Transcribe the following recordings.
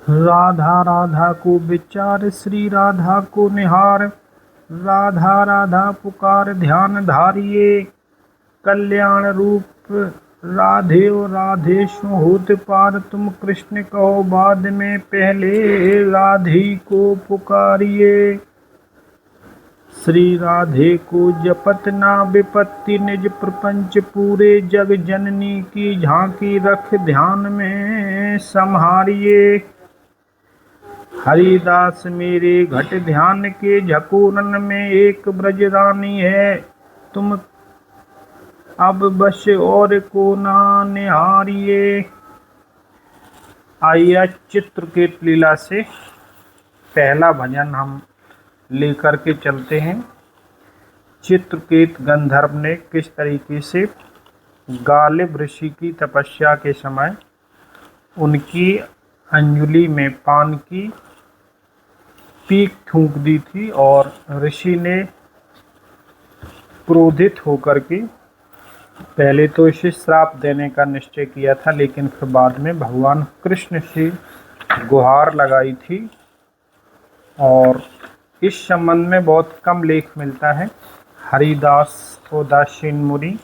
राधा राधा को विचार श्री राधा को निहार, राधा राधा पुकार ध्यान धारिये। कल्याण रूप राधे और राधेशु होत पार, तुम कृष्ण कहो बाद में पहले राधे को पुकारिये। श्री राधे को जपत ना विपत्ति, निज प्रपंच पूरे जग जननी की झांकी रख ध्यान में संहारिये। हरिदास मेरे घट ध्यान के झकोरन में एक ब्रज रानी है, तुम अब बस और को ना निहारिये। आइए चित्रकेत लीला से पहला भजन हम लेकर के चलते हैं। चित्रकेत गंधर्व ने किस तरीके से गालिब ऋषि की तपस्या के समय उनकी अंजुलि में पान की पीक थूक दी थी और ऋषि ने क्रोधित होकर के पहले तो इसे श्राप देने का निश्चय किया था, लेकिन फिर बाद में भगवान कृष्ण से गुहार लगाई थी। और इस संबंध में बहुत कम लेख मिलता है। हरिदास उदासीन मुनि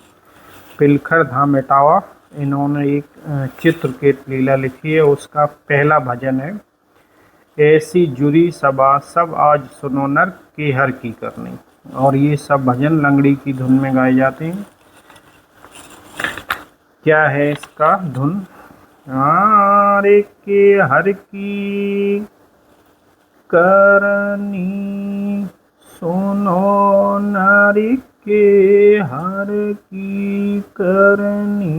पिलखर धाम इटावा, इन्होंने एक चित्रकेत लीला लिखी है, उसका पहला भजन है, ऐसी जुरी सभा सब आज सुनो नर के हर की करनी। और ये सब भजन लंगड़ी की धुन में गाए जाते हैं। क्या है इसका धुन? आरे के हर की करनी, सुनो नारी के हर की करनी।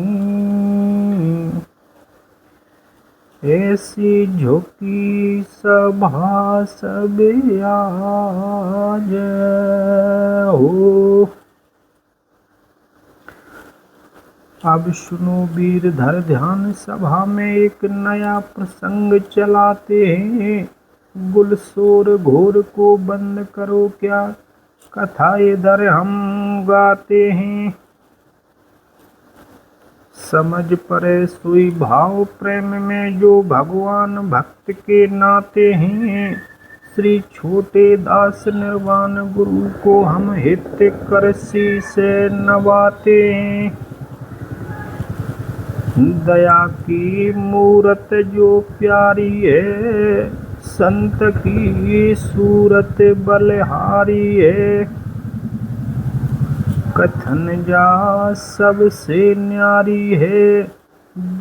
ऐसी झुकी सभा सब आज हो। अब सुनो वीर धर ध्यान, सभा में एक नया प्रसंग चलाते हैं। गुलशोर घोर को बंद करो क्या, कथा इधर हम गाते हैं। समझ परे सुई भाव प्रेम में जो भगवान भक्त के नाते हैं। श्री छोटे दास निर्वाण गुरु को हम हित कर शीश नवाते हैं। दया की मूरत जो प्यारी है, संत की सूरत बलिहारी है। कथन जा सबसे न्यारी है,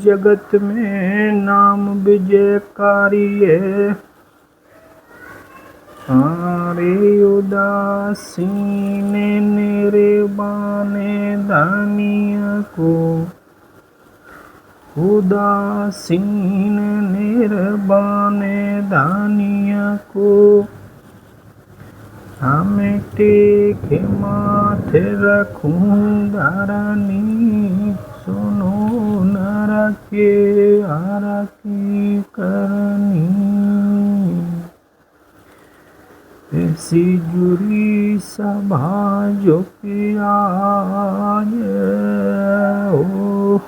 जगत में नाम विजयकारी है। अरे उदासीन निर्वाणे धनिया को, उदासीन निर्वाणे धनिया को। हमें टेक माथे रखूं धरनी, सुनो नर के हर की करनी। ऐसी जुरी सभा जो कि आज हो।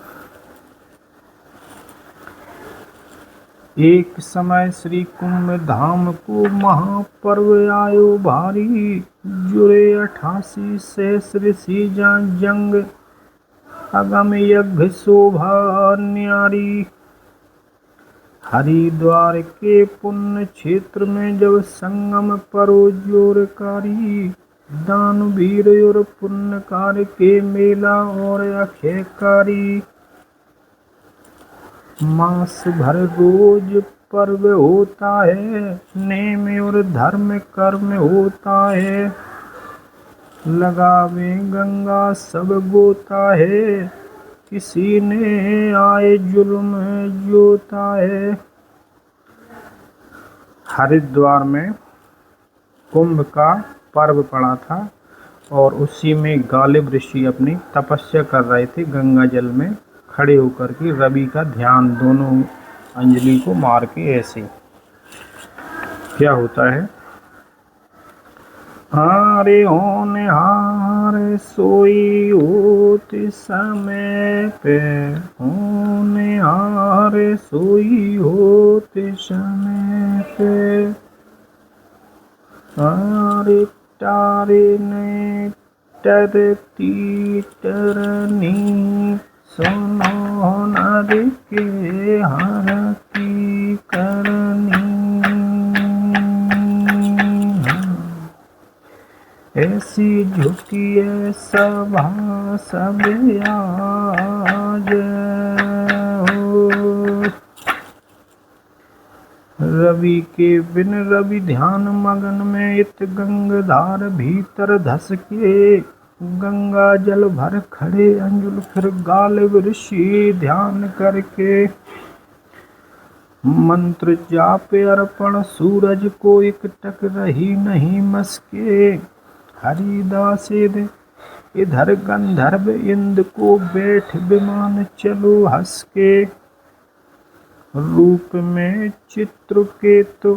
एक समय श्री कुंभ धाम को महापर्व आयो भारी। जुरे 88 सहस ऋषि जंग, अगम यज्ञ शोभा न्यारी। हरिद्वार के पुण्य क्षेत्र में जब संगम परो जोरकारी। दानवीर और पुण्यकार के मेला और अक्षयकारी। मास भर रोज पर्व होता है, नेम और धर्म कर्म होता है। लगावे गंगा सब गोता है, किसी ने आए जुल्म जोता है। हरिद्वार में कुंभ का पर्व पड़ा था और उसी में गालिब ऋषि अपनी तपस्या कर रहे थे। गंगा जल में खड़े होकर के रवि का ध्यान, दोनों अंजलि को मार के ऐसे क्या होता है, हारे होनहार सोई होत समय पे, होनहार सोई होत समय पे। हारे टारे ने टरती टरनी, सुनो नर के हर की करनी। ऐसी झुकिए सभा सब आज हो। रवि के बिन रवि ध्यान मगन में, इत गंगाधार भीतर धस के। गंगा जल भर खड़े अंजुल, फिर गालिब ऋषि ध्यान करके। मंत्र जापे अर्पण सूरज को, एकटक रही नहीं मस्के। हरिदास इधर गंधर्व इंद्र को, बैठ विमान चलो हंस के। रूप में चित्रकेतु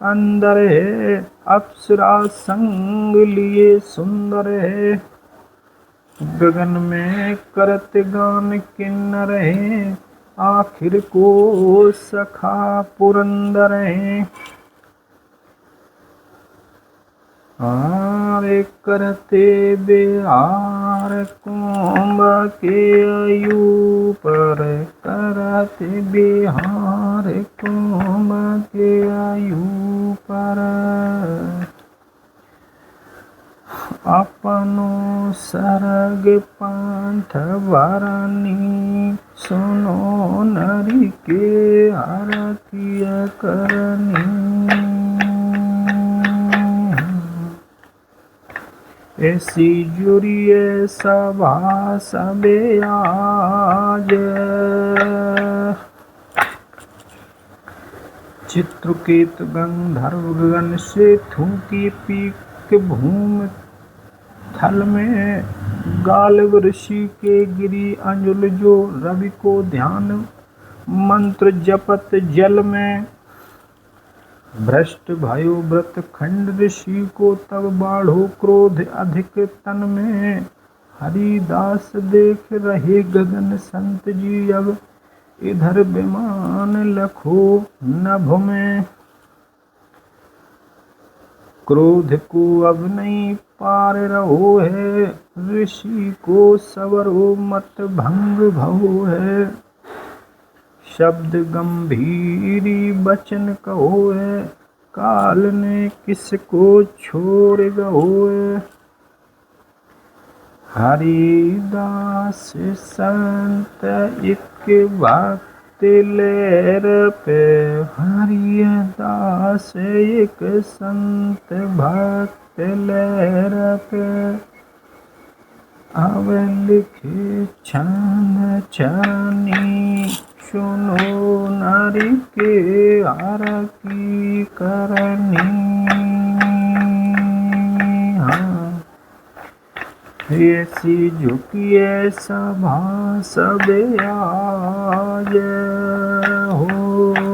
अंदर है, अप्सरा संग लिए सुंदर है। गगन में करत गान किन्नर है, आखिर को सखा पुरंदर है। हारे करते बिहार कुंभ के आयु पर, करते बिहार कुंभ के आयु पर। अपनो सरग पंथ भरनी, सुनो नरी के हर किया करनी। ऐसी जुरिए सभा सबे आज, चित्रकेतु गंधर्व गगन से थूकी पीक भूमि थल में। गालिब ऋषि के गिरी अंजुल जो, रवि को ध्यान मंत्र जपत जल में। भ्रष्ट भयो व्रत खंड ऋषि को, तब बाढ़ो क्रोध अधिक तन में। हरिदास देख रहे गगन संत जी, अब इधर विमान लखो नभ में। क्रोध को अब नहीं पार रहो है, ऋषि को सवरो मत भंग भहो है। शब्द गंभीरी बचन कहो है, काल ने किसको छोड़ गहो है। हरिदास संत एक भक्त लहर पे, हरिदास एक संत भक्त लहर पे। अब लिखे छान छानी, सुनो नारी के हर की करनी। हाँ, ऐसी झुकिए सभा सब आज हो।